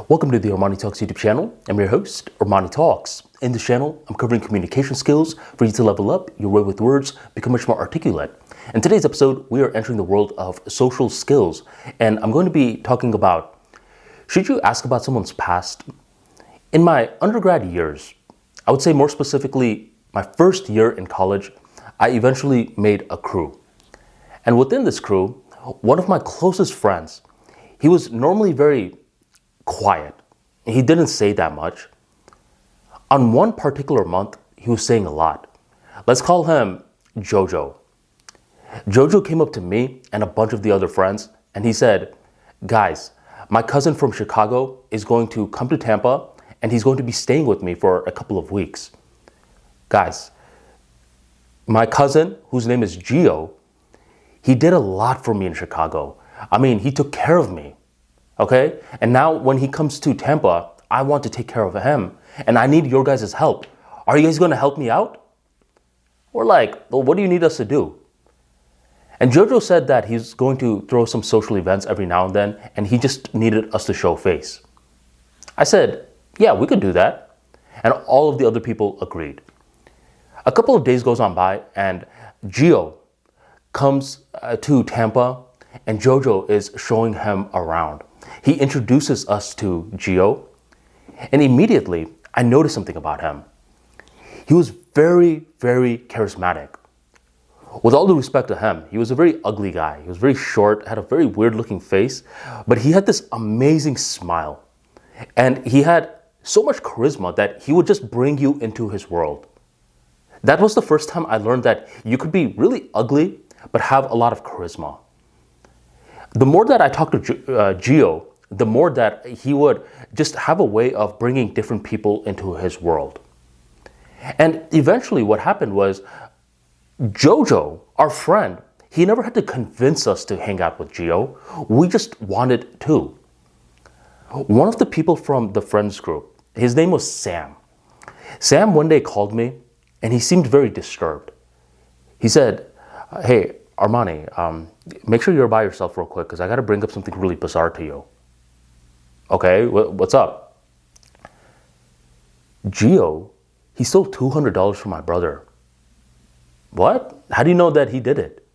Welcome to the ArmaniTalks YouTube channel. I'm your host, ArmaniTalks. In this channel, I'm covering communication skills for you to level up your way with words, become much more articulate. In today's episode, we are entering the world of social skills, and I'm going to be talking about, should you ask about someone's past? In my undergrad years, I would say more specifically, my first year in college, I eventually made a crew. And within this crew, one of my closest friends, he was normally very quiet. He didn't say that much. On one particular month, he was saying a lot. Let's call him Jojo. Jojo came up to me and a bunch of the other friends, and he said, guys, my cousin from Chicago is going to come to Tampa, and he's going to be staying with me for a couple of weeks. Guys, my cousin, whose name is Gio, he did a lot for me in Chicago. I mean, he took care of me. Okay? And now when he comes to Tampa, I want to take care of him. And I need your guys' help. Are you guys going to help me out? We're like, well, what do you need us to do? And Jojo said that he's going to throw some social events every now and then, and he just needed us to show face. I said, yeah, we could do that. And all of the other people agreed. A couple of days goes on by, and Gio comes to Tampa, and Jojo is showing him around. He introduces us to Gio, and immediately I noticed something about him. He was very, very charismatic. With all due respect to him, he was a very ugly guy. He was very short, had a very weird looking face, but he had this amazing smile. And he had so much charisma that he would just bring you into his world. That was the first time I learned that you could be really ugly, but have a lot of charisma. The more that I talked to Gio, the more that he would just have a way of bringing different people into his world. And eventually what happened was Jojo, our friend, he never had to convince us to hang out with Gio. We just wanted to. One of the people from the friends group, his name was Sam. Sam one day called me and he seemed very disturbed. He said, hey, Armani, make sure you're by yourself real quick because I got to bring up something really bizarre to you. Okay, what's up? Gio, he stole $200 from my brother. What? How do you know that he did it?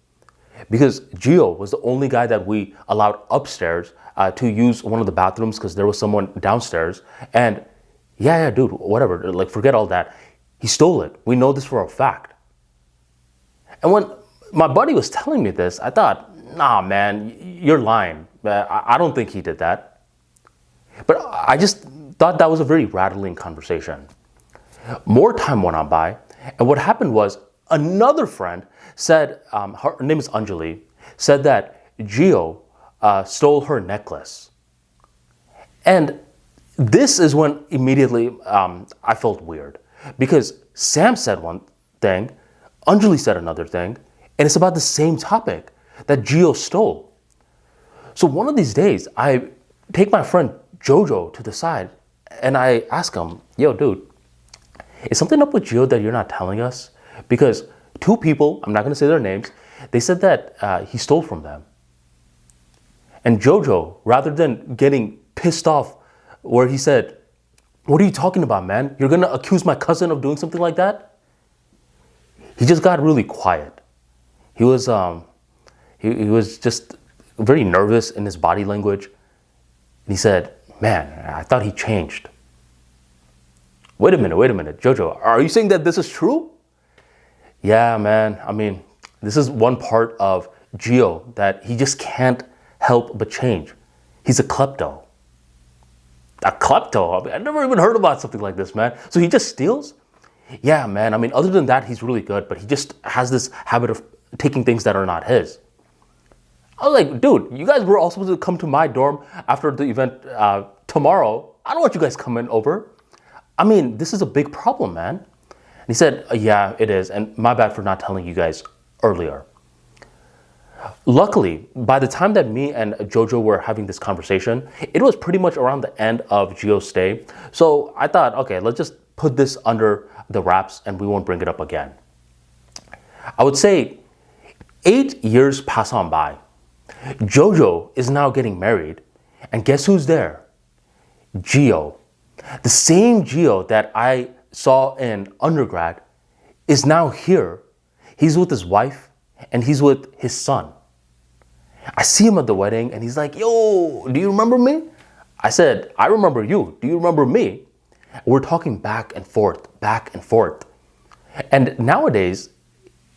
Because Gio was the only guy that we allowed upstairs to use one of the bathrooms because there was someone downstairs. And yeah, dude, whatever, like forget all that. He stole it. We know this for a fact. And when my buddy was telling me this, I thought, nah, man, you're lying. I don't think he did that. But I just thought that was a very rattling conversation. More time went on by, and what happened was another friend said, her name is Anjali, said that Gio stole her necklace. And this is when immediately I felt weird. Because Sam said one thing, Anjali said another thing, and it's about the same topic that Gio stole. So one of these days, I take my friend Jojo to the side and I ask him, yo, dude, is something up with Gio that you're not telling us? Because two people, I'm not going to say their names, they said that he stole from them. And Jojo, rather than getting pissed off where he said, what are you talking about, man? You're going to accuse my cousin of doing something like that? He just got really quiet. He was just very nervous in his body language. And he said, man, I thought he changed. Wait a minute, Jojo, are you saying that this is true? Yeah, man, I mean, this is one part of Gio that he just can't help but change. He's a klepto. A klepto? I mean, I never even heard about something like this, man. So he just steals? Yeah, man, I mean, other than that, he's really good, but he just has this habit of taking things that are not his. I was like, dude, you guys were all supposed to come to my dorm after the event tomorrow. I don't want you guys coming over. I mean, this is a big problem, man. And he said, yeah, it is. And my bad for not telling you guys earlier. Luckily, by the time that me and Jojo were having this conversation, it was pretty much around the end of Gio's stay. So I thought, okay, let's just put this under the wraps and we won't bring it up again. I would say 8 years pass on by. Jojo is now getting married, and guess who's there? Geo. The same Geo that I saw in undergrad is now here. He's with his wife and he's with his son. I see him at the wedding and he's like, yo, do you remember me? I said, I remember you. Do you remember me? We're talking back and forth, back and forth. And nowadays,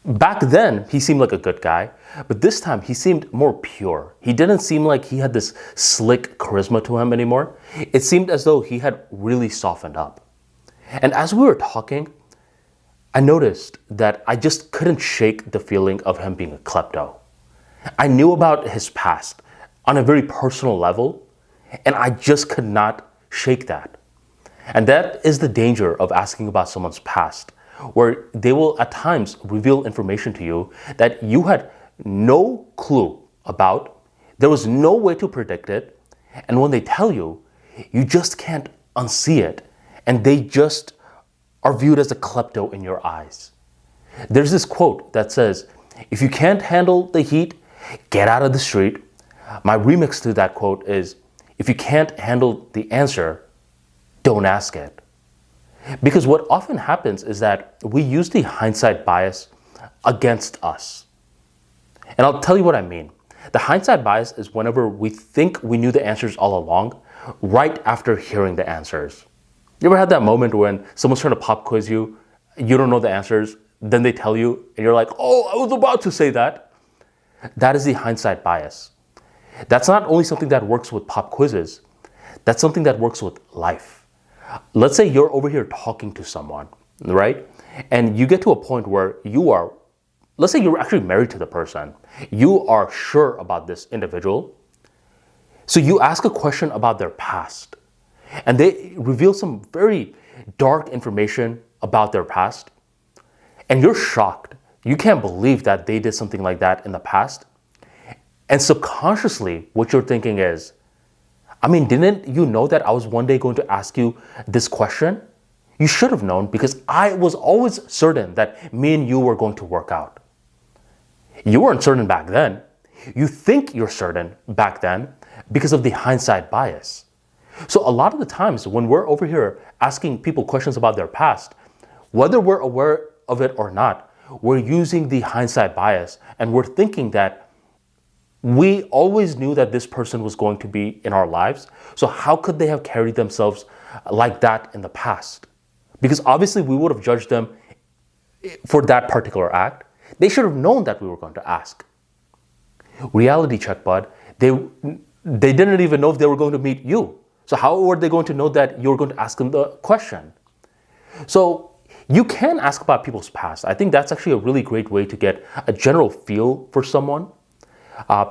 back then, he seemed like a good guy, but this time he seemed more pure. He didn't seem like he had this slick charisma to him anymore. It seemed as though he had really softened up. And as we were talking, I noticed that I just couldn't shake the feeling of him being a klepto. I knew about his past on a very personal level, and I just could not shake that. And that is the danger of asking about someone's past, where they will at times reveal information to you that you had no clue about. There was no way to predict it. And when they tell you, you just can't unsee it. And they just are viewed as a klepto in your eyes. There's this quote that says, if you can't handle the heat, get out of the street. My remix to that quote is, if you can't handle the answer, don't ask it. Because what often happens is that we use the hindsight bias against us. And I'll tell you what I mean. The hindsight bias is whenever we think we knew the answers all along, right after hearing the answers. You ever had that moment when someone's trying to pop quiz you, you don't know the answers, then they tell you, and you're like, oh, I was about to say that. That is the hindsight bias. That's not only something that works with pop quizzes, that's something that works with life. Let's say you're over here talking to someone, right? And you get to a point where let's say you're actually married to the person. You are sure about this individual. So you ask a question about their past, and they reveal some very dark information about their past, and you're shocked. You can't believe that they did something like that in the past. And subconsciously, what you're thinking is, I mean, didn't you know that I was one day going to ask you this question? You should have known, because I was always certain that me and you were going to work out. You weren't certain back then. You think you're certain back then because of the hindsight bias. So a lot of the times when we're over here asking people questions about their past, whether we're aware of it or not, we're using the hindsight bias, and we're thinking that we always knew that this person was going to be in our lives. So how could they have carried themselves like that in the past? Because obviously we would have judged them for that particular act. They should have known that we were going to ask. Reality check, bud. They didn't even know if they were going to meet you. So how were they going to know that you were going to ask them the question? So you can ask about people's past. I think that's actually a really great way to get a general feel for someone.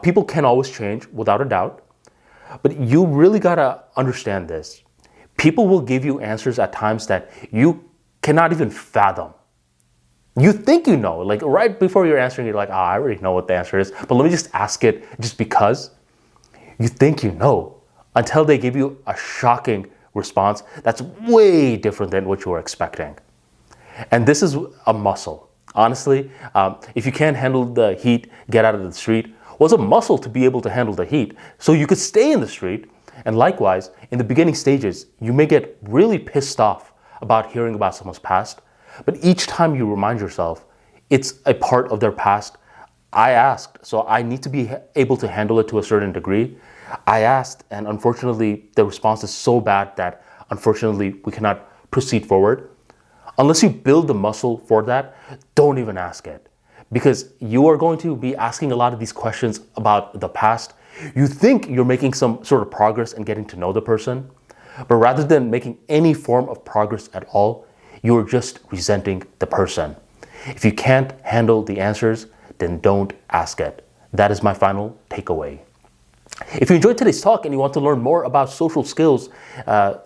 People can always change, without a doubt. But you really gotta understand this. People will give you answers at times that you cannot even fathom. You think you know, like right before you're answering, you're like, I already know what the answer is, but let me just ask it just because. You think you know, until they give you a shocking response that's way different than what you were expecting. And this is a muscle. Honestly, if you can't handle the heat, get out of the street. Well, it's a muscle to be able to handle the heat, so you could stay in the street. And likewise, in the beginning stages, you may get really pissed off about hearing about someone's past, but each time you remind yourself, it's a part of their past. I asked, so I need to be able to handle it to a certain degree. I asked, and unfortunately, the response is so bad that unfortunately, we cannot proceed forward. Unless you build the muscle for that, don't even ask it. Because you are going to be asking a lot of these questions about the past. You think you're making some sort of progress in getting to know the person, but rather than making any form of progress at all, you're just resenting the person. If you can't handle the answers, then don't ask it. That is my final takeaway. If you enjoyed today's talk and you want to learn more about social skills,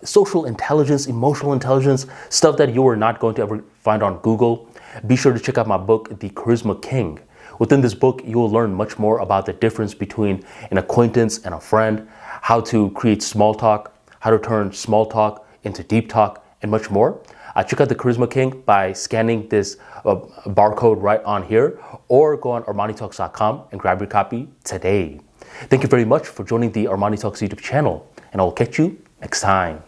social intelligence, emotional intelligence, stuff that you are not going to ever find on Google, be sure to check out my book, The Charisma King. Within this book, you will learn much more about the difference between an acquaintance and a friend, how to create small talk, how to turn small talk into deep talk, and much more. Check out The Charisma King by scanning this barcode right on here, or go on ArmaniTalks.com and grab your copy today. Thank you very much for joining the ArmaniTalks YouTube channel, and I will catch you next time.